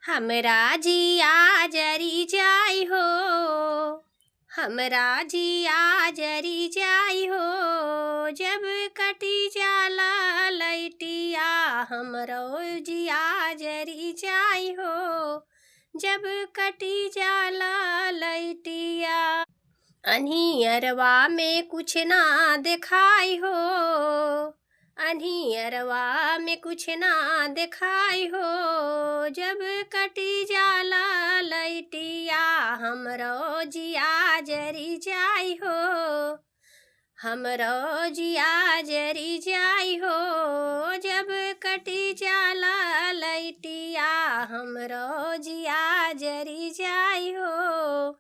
हमरा जिया जरी जाई हो, हमरा जिया जरी जाई हो, जब कटी जाला लैटिया हमरो जिया जरी जाई हो, जब कटी जाला लैटिया। अन्हियरवा में कुछ ना दिखाई हो, अन्हियरवा में कुछ ना दिखाई हो, जब कटी जाला लैटिया हमरो जिया जरी जाई हो, हमरो जिया जरी जाई हो, जब कटी जाला लैटिया हमरो जिया जरी जाई हो।